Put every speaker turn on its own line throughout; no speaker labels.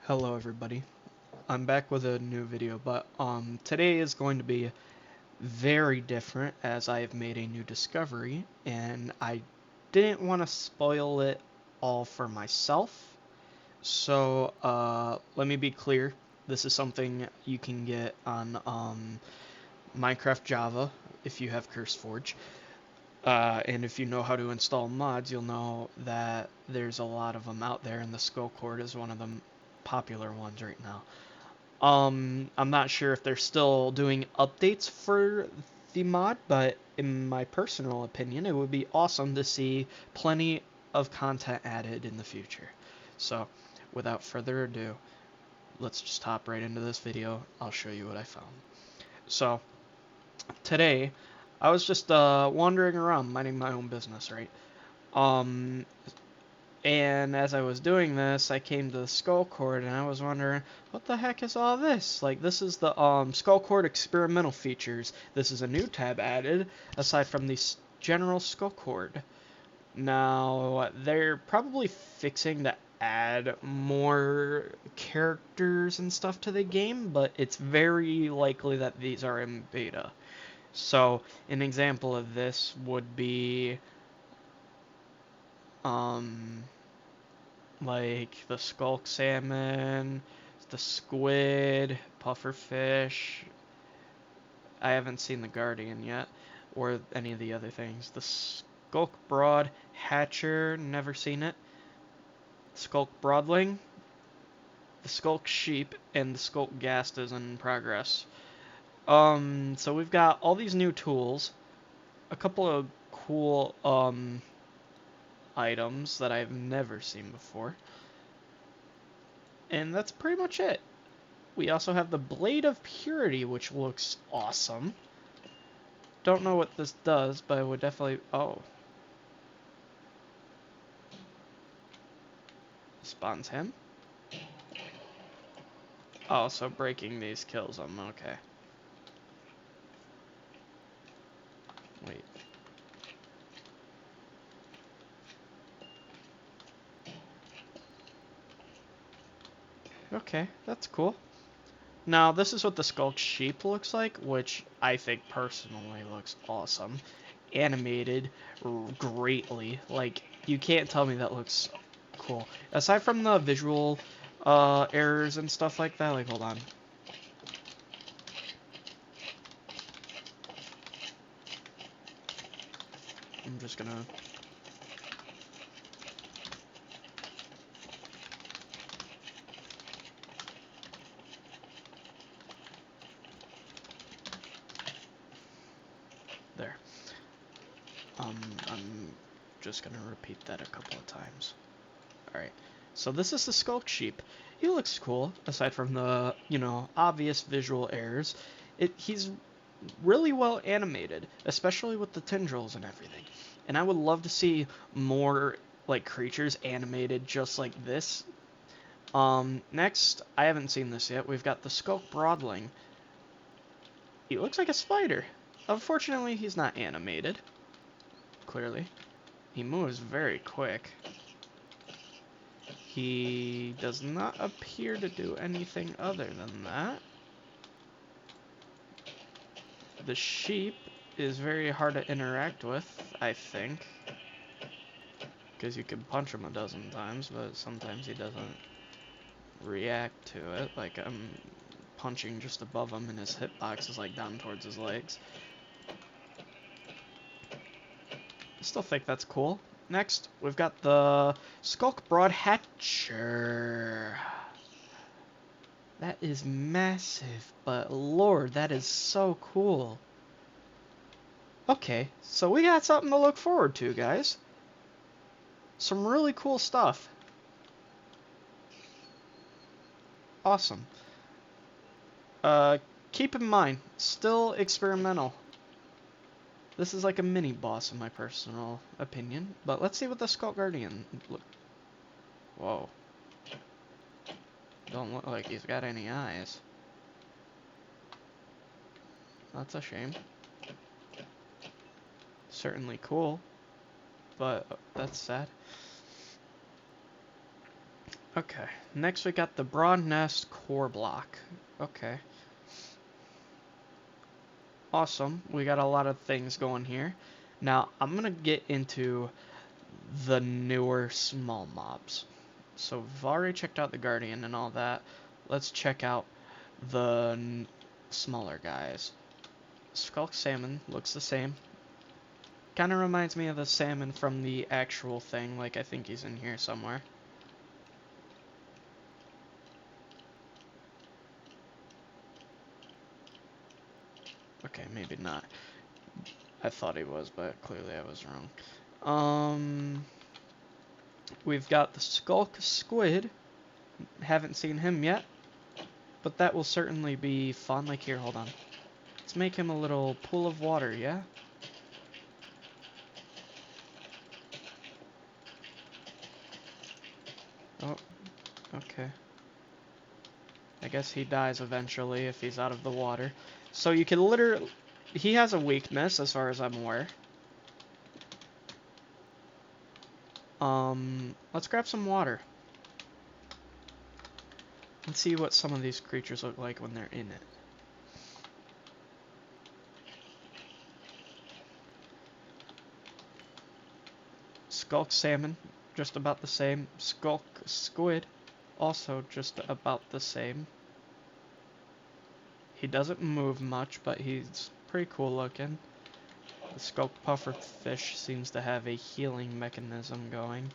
Hello everybody. I'm back with a new video, but today is going to be very different as I have made a new discovery and I didn't want to spoil it all for myself. So let me be clear. This is something you can get on Minecraft Java if you have CurseForge. And if you know how to install mods, you'll know that there's a lot of them out there, and the Sculk Horde is one of the popular ones right now. I'm not sure if they're still doing updates for the mod, but in my personal opinion, it would be awesome to see plenty of content added in the future. So, without further ado, let's just hop right into this video. I'll show you what I found. So, today, I was just wandering around, minding my own business, right? Um, And as I was doing this, I came to the Sculk Horde, and I was wondering, what the heck is all this? Like, this is the Sculk Horde experimental features. This is a new tab added, aside from the general Sculk Horde. Now, they're probably fixing to add more characters and stuff to the game, but it's very likely that these are in beta. So, an example of this would be, um, like the Sculk salmon, the squid, pufferfish. I haven't seen the guardian yet, or any of the other things. The Sculk broad hatcher, never seen it. Sculk broadling, the Sculk sheep, and the Sculk ghast is in progress. So we've got all these new tools, a couple of cool items that I've never seen before. And that's pretty much it. We also have the Blade of Purity, which looks awesome. Don't know what this does, but I would definitely... Oh. Spawns him? Oh, so breaking these kills him. Okay. Wait. Okay, that's cool. Now, this is what the Sculk Sheep looks like, which I think personally looks awesome. Animated greatly. Like, you can't tell me that looks cool. Aside from the visual errors and stuff like that, like, hold on. I'm just gonna... There. I'm just gonna repeat that a couple of times. Alright, so this is the Sculk Sheep. He looks cool, aside from the, obvious visual errors. He's really well animated, especially with the tendrils and everything. And I would love to see more, like, creatures animated just like this. Next, I haven't seen this yet, we've got the Sculk Broadling. He looks like a spider. Unfortunately, he's not animated. Clearly. He moves very quick. He does not appear to do anything other than that. The sheep is very hard to interact with, I think. Because you can punch him a dozen times, but sometimes he doesn't react to it. Like, I'm punching just above him and his hitbox is like down towards his legs. I still think that's cool. Next, we've got the Sculk Broadhatcher. That is massive, but lord, that is so cool. Okay, so we got something to look forward to, guys. Some really cool stuff. Awesome. Keep in mind, still experimental. This is like a mini boss in my personal opinion, but let's see what the Sculk Guardian look. Whoa. Don't look like he's got any eyes. That's a shame. Certainly cool, but that's sad. Okay, next we got the Broad Nest core block. Okay. Awesome, we got a lot of things going here. Now, I'm gonna get into the newer small mobs. So, we've already checked out the Guardian and all that. Let's check out the smaller guys. Sculk Salmon looks the same. Kind of reminds me of the salmon from the actual thing, like I think he's in here somewhere. Okay, maybe not. I thought he was, but clearly I was wrong. We've got the Sculk Squid. Haven't seen him yet, but that will certainly be fun. Like, here, hold on. Let's make him a little pool of water, yeah? Oh, okay. I guess he dies eventually if he's out of the water. So you can literally... He has a weakness, as far as I'm aware. Let's grab some water. Let's see what some of these creatures look like when they're in it. Sculk Salmon, just about the same. Sculk Squid, also just about the same. He doesn't move much, but he's pretty cool looking. The Sculk Puffer Fish seems to have a healing mechanism going.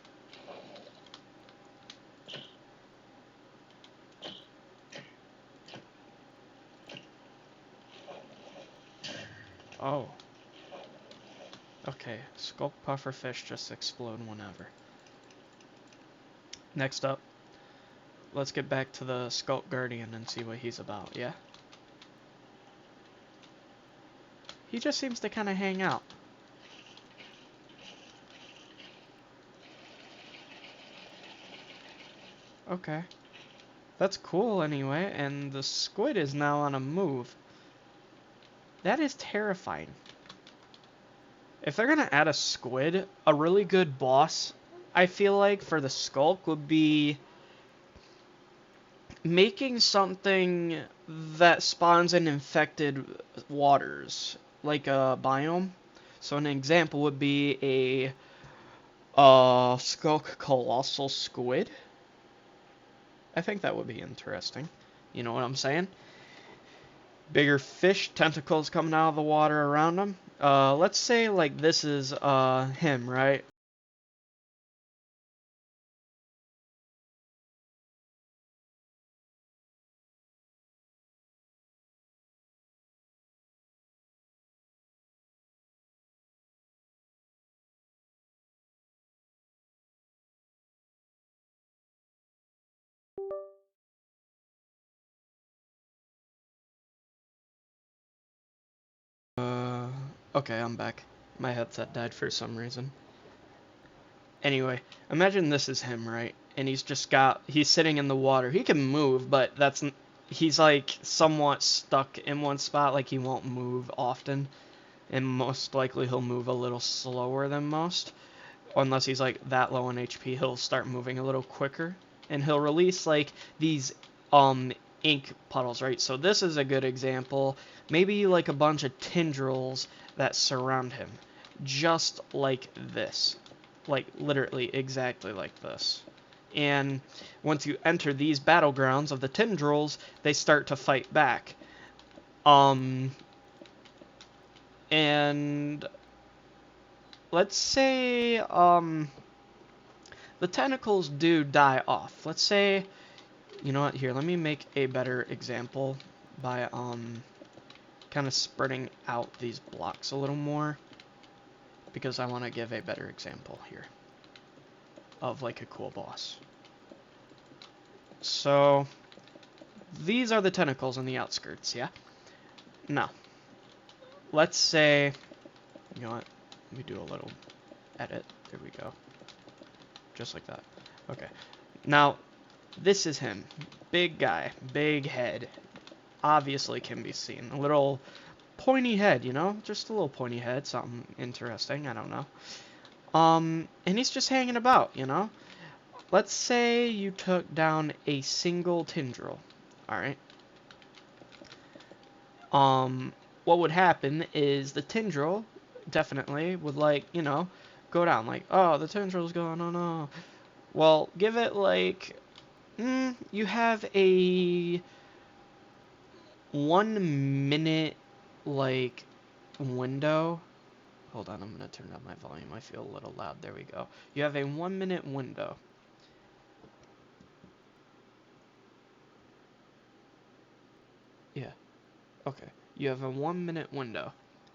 Oh. Okay, Sculk Puffer Fish just explode whenever. Next up, let's get back to the Sculk Guardian and see what he's about, yeah? He just seems to kind of hang out. Okay. That's cool anyway, and the squid is now on a move. That is terrifying. If they're gonna add a squid, a really good boss, I feel like, for the Sculk would be making something that spawns in infected waters, like a biome. So an example would be a Sculk Colossal Squid. I think that would be interesting. You know what I'm saying? Bigger fish, tentacles coming out of the water around him. Let's say like this is him, right? Okay, I'm back. My headset died for some reason. Anyway, imagine this is him, right? And he's sitting in the water. He can move, but he's like somewhat stuck in one spot, like he won't move often. And most likely he'll move a little slower than most. Unless he's like that low on HP, he'll start moving a little quicker. And he'll release like these ink puddles, right? So this is a good example. Maybe like a bunch of tendrils that surround him. Just like this. Like literally exactly like this. And once you enter these battlegrounds of the tendrils, they start to fight back. And let's say the tentacles do die off. Let's say, you know what, here, let me make a better example by kind of spreading out these blocks a little more, because I want to give a better example here of like a cool boss. So these are the tentacles on the outskirts, yeah? Now, let's say, you know what, let me do a little edit. There we go. Just like that. Okay. Now, this is him. Big guy. Big head. Obviously can be seen. A little pointy head, you know? Just a little pointy head. Something interesting. I don't know. And he's just hanging about, you know? let's say you took down a single tendril. Alright. What would happen is the tendril definitely would, like, you know, go down. Like, oh, the tendril's going, oh no. Well, give it, like, you have a 1 minute, like, window. Hold on, I'm going to turn down my volume. I feel a little loud. There we go. You have a 1 minute window. Yeah. Okay. You have a 1 minute window.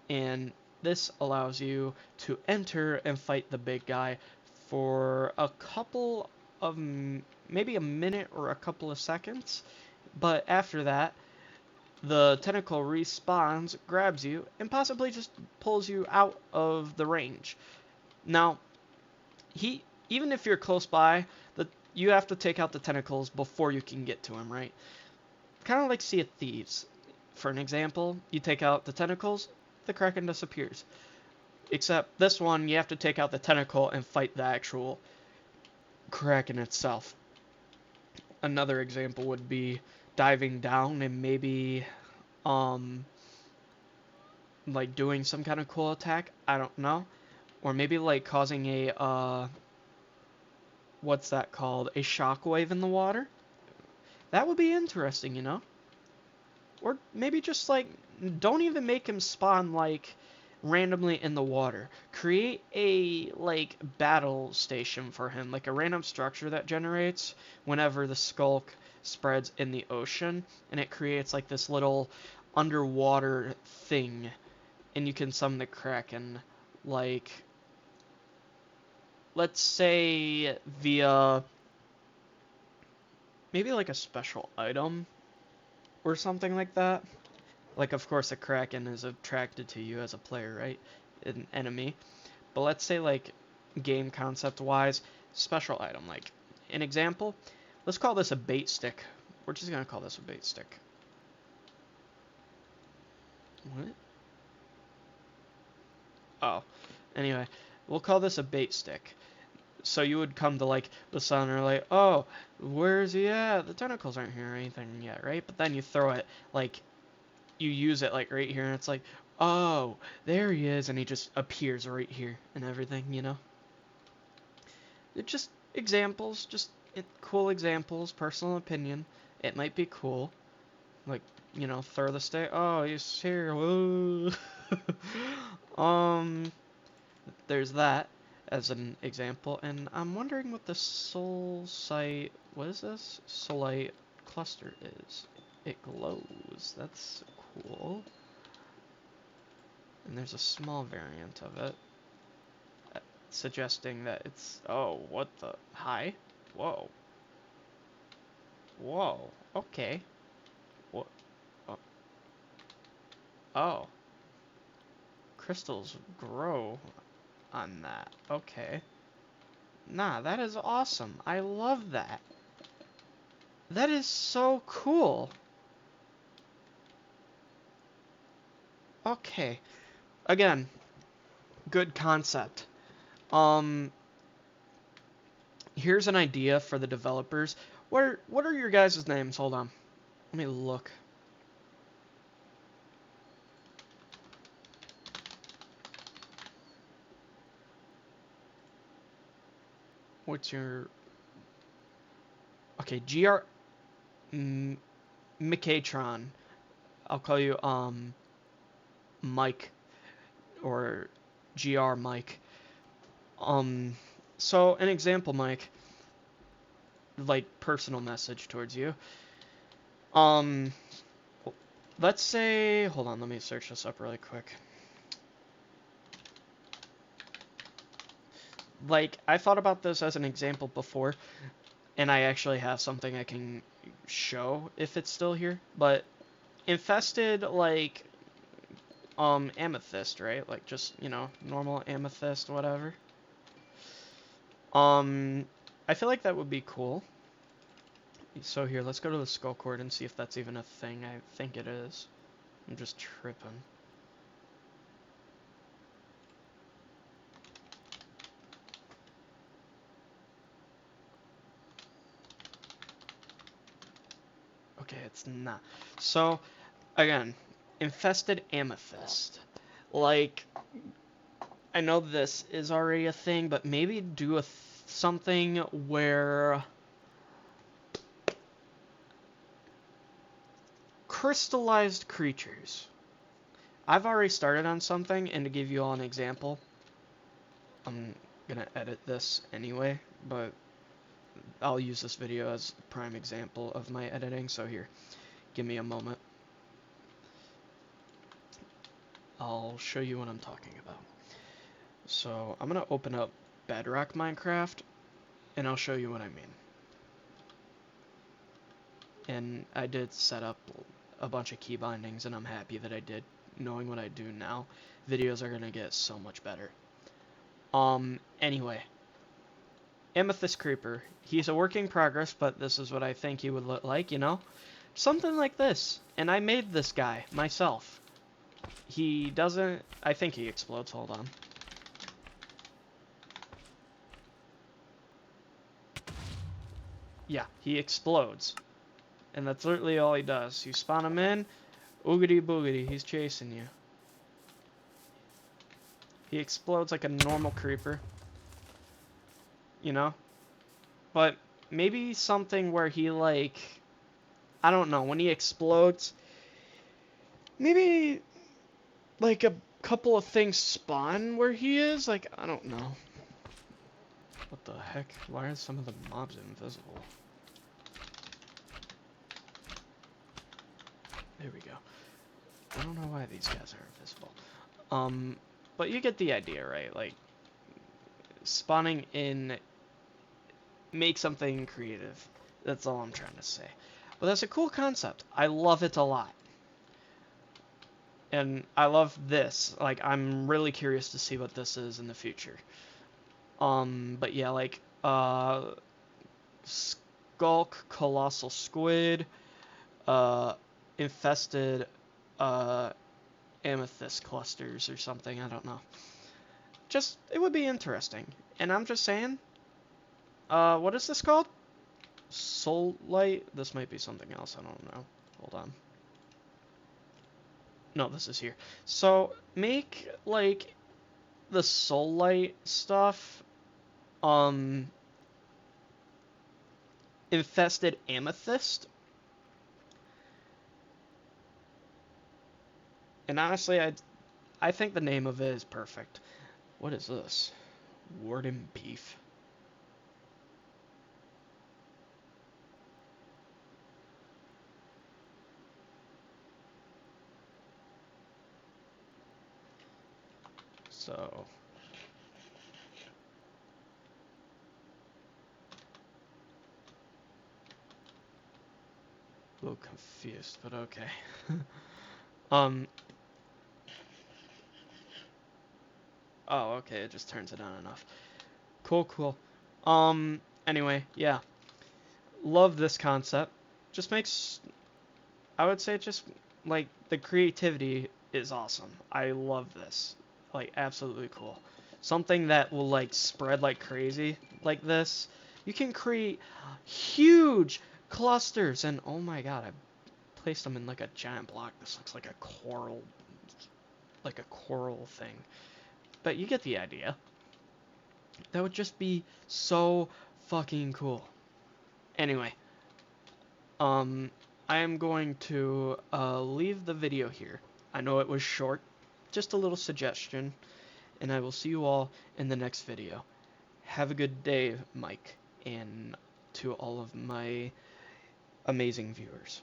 And this allows you to enter and fight the big guy for a couple of, maybe a minute or a couple of seconds. But after that, the tentacle respawns, grabs you, and possibly just pulls you out of the range. Now, even if you're close by, you have to take out the tentacles before you can get to him, right? Kind of like Sea of Thieves. For an example, you take out the tentacles, the Kraken disappears. Except this one, you have to take out the tentacle and fight the actual Kraken itself. Another example would be diving down and maybe, like doing some kind of cool attack. I don't know. Or maybe like causing a, what's that called? A shockwave in the water? That would be interesting, you know? Or maybe just like, don't even make him spawn like randomly in the water. Create a like battle station for him, like a random structure that generates whenever the Sculk spreads in the ocean, and it creates like this little underwater thing, and you can summon the Kraken, like, let's say via maybe like a special item or something like that. Like, of course, a Kraken is attracted to you as a player, right? An enemy. But let's say, like, game concept-wise, special item. Like, an example, let's call this a bait stick. We're just going to call this a bait stick. What? Oh. Anyway, we'll call this a bait stick. So you would come to, like, the sun or, like, oh, where's he at? The tentacles aren't here or anything yet, right? But then you throw it, like, you use it like right here, and it's like, oh, there he is, and he just appears right here and everything, you know? It's just examples, just cool examples, personal opinion. It might be cool. Like, you know, throw the stick. Oh, he's here. Whoa. um, there's that as an example, and I'm wondering what the soul site, what is this? Soulite cluster is. It glows. That's cool. And there's a small variant of it, suggesting that it's, oh, what the, hi? Whoa. Whoa, okay. What, oh, oh. Crystals grow on that, okay. Nah, that is awesome. I love that. That is so cool. Okay. Again, good concept. Here's an idea for the developers. What are your guys' names? Hold on. Let me look. What's your... Okay, GR... Mikatron. I'll call you, Mike. Or GR Mike. So, an example, Mike. Like, personal message towards you. Let's say... Hold on, let me search this up really quick. Like, I thought about this as an example before, and I actually have something I can show if it's still here, but infested, like, amethyst, right? Like, just, you know, normal amethyst, whatever. I feel like that would be cool. So here, let's go to the Sculk Horde and see if that's even a thing. I think it is. I'm just tripping. Okay, it's not. So, again, infested amethyst. Like, I know this is already a thing, but maybe do something where crystallized creatures. I've already started on something, and to give you all an example, I'm gonna edit this anyway, but I'll use this video as a prime example of my editing, so here, give me a moment. I'll show you what I'm talking about. So, I'm gonna open up Bedrock Minecraft, and I'll show you what I mean. And I did set up a bunch of key bindings, and I'm happy that I did. Knowing what I do now, videos are gonna get so much better. Anyway. Amethyst Creeper. He's a work in progress, but this is what I think he would look like, you know? Something like this. And I made this guy myself. He doesn't... I think he explodes. Hold on. Yeah, he explodes. And that's literally all he does. You spawn him in, oogity boogity, he's chasing you. He explodes like a normal creeper. You know? But maybe something where he, like... I don't know, when he explodes... Maybe... like a couple of things spawn where he is? Like, I don't know. What the heck? Why are some of the mobs invisible? There we go. I don't know why these guys are invisible. But you get the idea, right? Like, spawning in... make something creative. That's all I'm trying to say. But that's a cool concept. I love it a lot. And I love this. Like, I'm really curious to see what this is in the future. But yeah, like, Sculk, Colossal Squid, infested, amethyst clusters or something, I don't know. Just, it would be interesting. And I'm just saying, what is this called? Soul Light? This might be something else, I don't know. Hold on. No, this is here. So, make, like, the Soul Light stuff, infested amethyst. And honestly, I think the name of it is perfect. What is this? Warden beef. So... a little confused, but okay. um... Oh, okay, it just turns it on and off. Cool, cool. Anyway, yeah. Love this concept. Just makes... I would say just, like, the creativity is awesome. I love this. Like, absolutely cool. Something that will, like, spread like crazy like this. You can create huge clusters, and oh my god, I placed them in, like, a giant block. This looks like a coral thing. But you get the idea. That would just be so fucking cool. Anyway, I am going to leave the video here. I know it was short, just a little suggestion, and I will see you all in the next video. Have a good day, Mike, and to all of my amazing viewers.